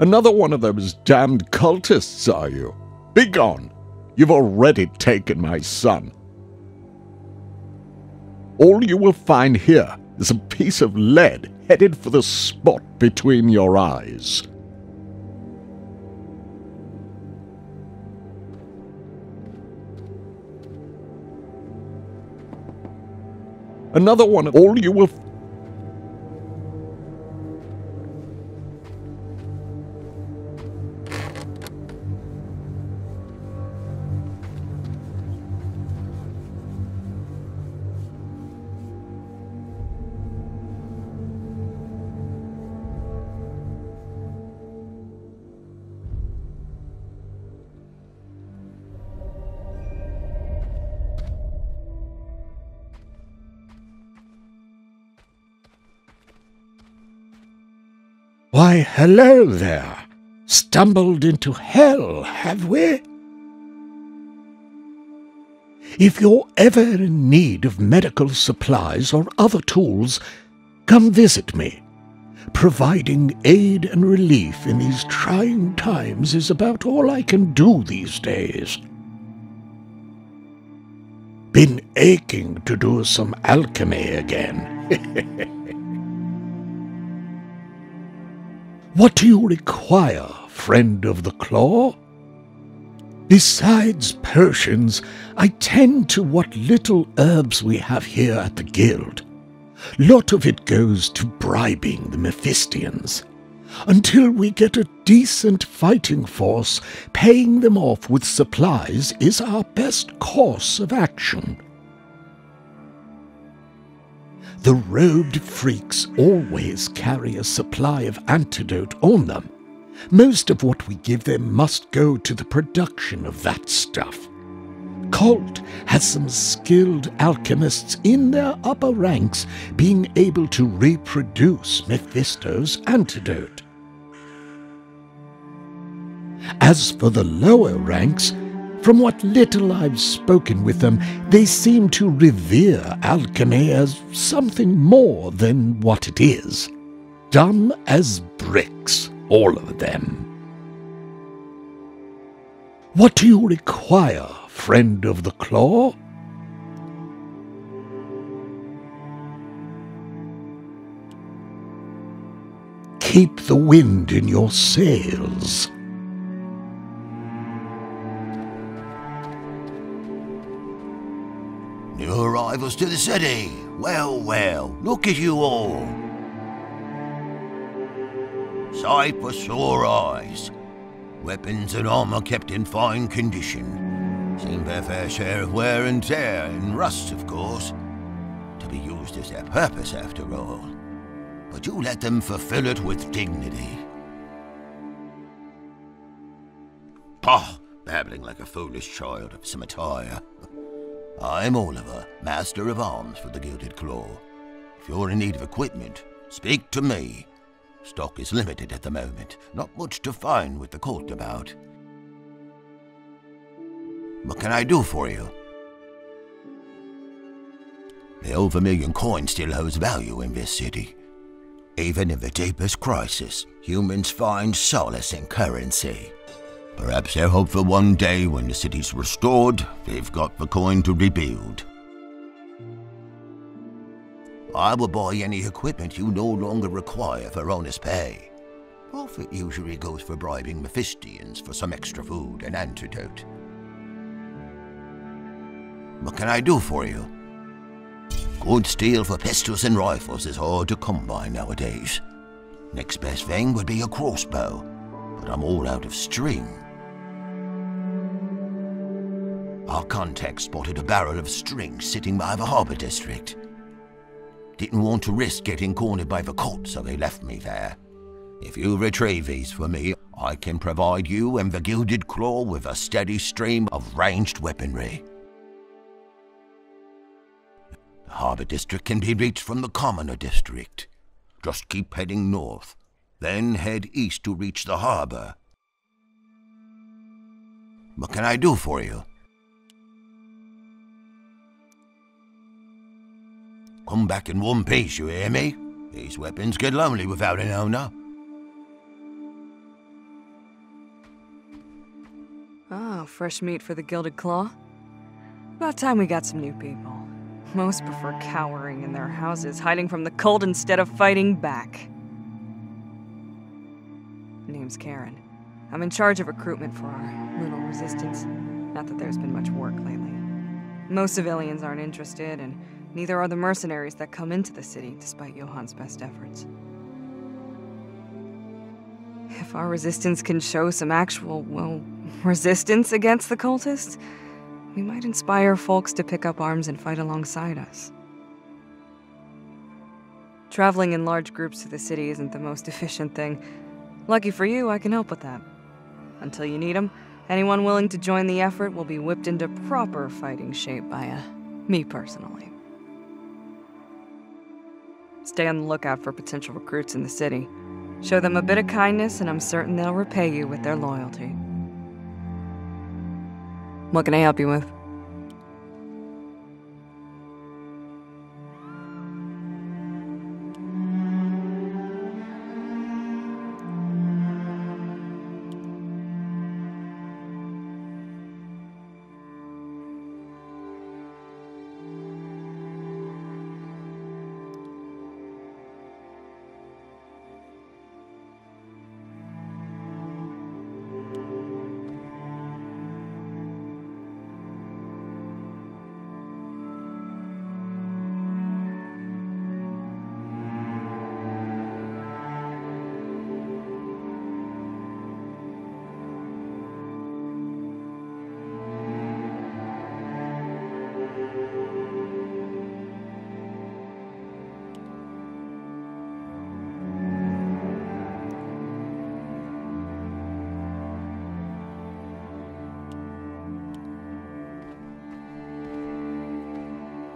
Another one of those damned cultists, are you? Begone! You've already taken my son. All you will find here is a piece of lead headed for the spot between your eyes. Another one of all you will... Why, hello there. Stumbled into hell, have we? If you're ever in need of medical supplies or other tools, come visit me. Providing aid and relief in these trying times is about all I can do these days. Been aching to do some alchemy again. What do you require, friend of the claw? Besides potions, I tend to what little herbs we have here at the guild. Lot of it goes to bribing the Mephistians. Until we get a decent fighting force, paying them off with supplies is our best course of action. The robed freaks always carry a supply of antidote on them. Most of what we give them must go to the production of that stuff. Cult has some skilled alchemists in their upper ranks being able to reproduce Mephisto's antidote. As for the lower ranks, from what little I've spoken with them, they seem to revere alchemy as something more than what it is. Dumb as bricks, all of them. What do you require, friend of the claw? Keep the wind in your sails. New arrivals to the city. Well, well, look at you all. Sight for sore eyes. Weapons and armor kept in fine condition. Seen their fair share of wear and tear, and rust, of course. To be used as their purpose, after all. But you let them fulfill it with dignity. Pah! Babbling like a foolish child of some attire. I'm Oliver, Master of Arms for the Gilded Claw. If you're in need of equipment, speak to me. Stock is limited at the moment, not much to find with the cult about. What can I do for you? The over $1,000,000 coin still holds value in this city. Even in the deepest crisis, humans find solace in currency. Perhaps they hope for one day when the city's restored, they've got the coin to rebuild. I will buy any equipment you no longer require for honest pay. Profit usually goes for bribing Mephistians for some extra food and antidote. What can I do for you? Good steel for pistols and rifles is hard to come by nowadays. Next best thing would be a crossbow, but I'm all out of string. Our contact spotted a barrel of string sitting by the harbor district. Didn't want to risk getting cornered by the cult, so they left me there. If you retrieve these for me, I can provide you and the Gilded Claw with a steady stream of ranged weaponry. The harbor district can be reached from the commoner district. Just keep heading north, then head east to reach the harbor. What can I do for you? Come back in one piece, you hear me? These weapons get lonely without an owner. Ah, fresh meat for the Gilded Claw. About time we got some new people. Most prefer cowering in their houses, hiding from the cult instead of fighting back. Name's Karen. I'm in charge of recruitment for our little resistance. Not that there's been much work lately. Most civilians aren't interested, and neither are the mercenaries that come into the city, despite Johan's best efforts. If our resistance can show some actual, well, resistance against the cultists, we might inspire folks to pick up arms and fight alongside us. Traveling in large groups to the city isn't the most efficient thing. Lucky for you, I can help with that. Until you need them, anyone willing to join the effort will be whipped into proper fighting shape by me personally. Stay on the lookout for potential recruits in the city. Show them a bit of kindness, and I'm certain they'll repay you with their loyalty. What can I help you with?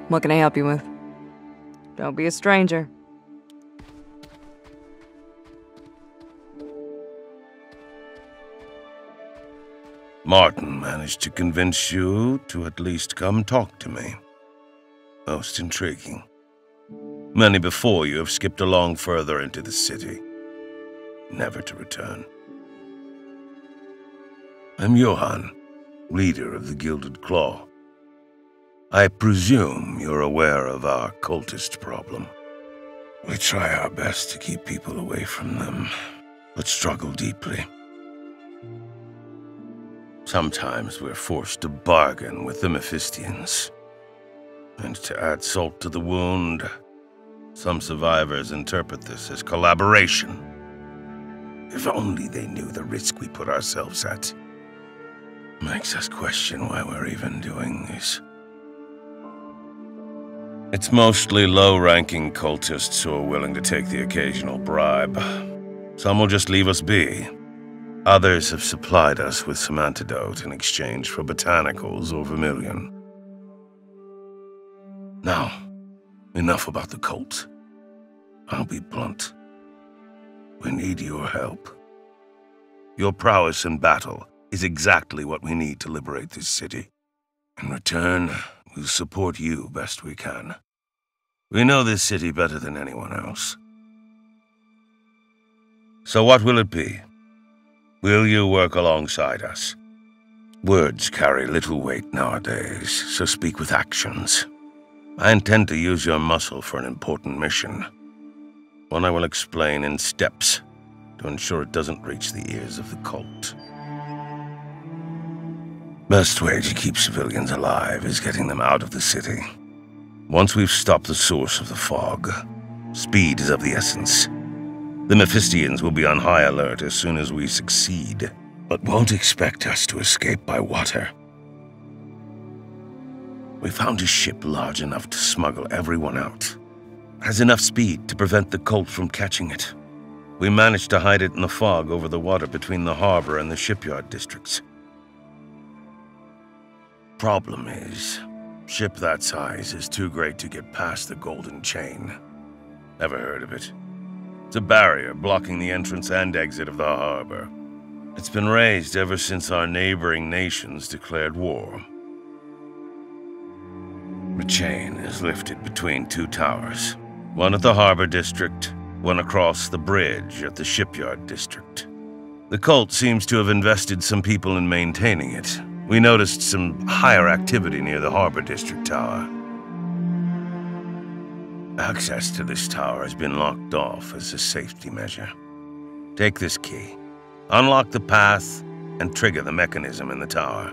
What can I help you with? Don't be a stranger. Martin managed to convince you to at least come talk to me. Most intriguing. Many before you have skipped along further into the city, never to return. I'm Johan, leader of the Gilded Claw. I presume you're aware of our cultist problem. We try our best to keep people away from them, but struggle deeply. Sometimes we're forced to bargain with the Mephistians. And to add salt to the wound, some survivors interpret this as collaboration. If only they knew the risk we put ourselves at. Makes us question why we're even doing this. It's mostly low-ranking cultists who are willing to take the occasional bribe. Some will just leave us be. Others have supplied us with some antidote in exchange for botanicals or vermilion. Now, enough about the cult. I'll be blunt. We need your help. Your prowess in battle is exactly what we need to liberate this city. In return, we'll support you best we can. We know this city better than anyone else. So what will it be? Will you work alongside us? Words carry little weight nowadays, so speak with actions. I intend to use your muscle for an important mission. One I will explain in steps to ensure it doesn't reach the ears of the cult. Best way to keep civilians alive is getting them out of the city. Once we've stopped the source of the fog, speed is of the essence. The Mephistians will be on high alert as soon as we succeed, but won't expect us to escape by water. We found a ship large enough to smuggle everyone out. Has enough speed to prevent the cult from catching it. We managed to hide it in the fog over the water between the harbor and the shipyard districts. Problem is, ship that size is too great to get past the Golden Chain. Never heard of it. It's a barrier blocking the entrance and exit of the harbor. It's been raised ever since our neighboring nations declared war. The chain is lifted between two towers. One at the harbor district, one across the bridge at the shipyard district. The cult seems to have invested some people in maintaining it. We noticed some higher activity near the Harbor District Tower. Access to this tower has been locked off as a safety measure. Take this key, unlock the path, and trigger the mechanism in the tower.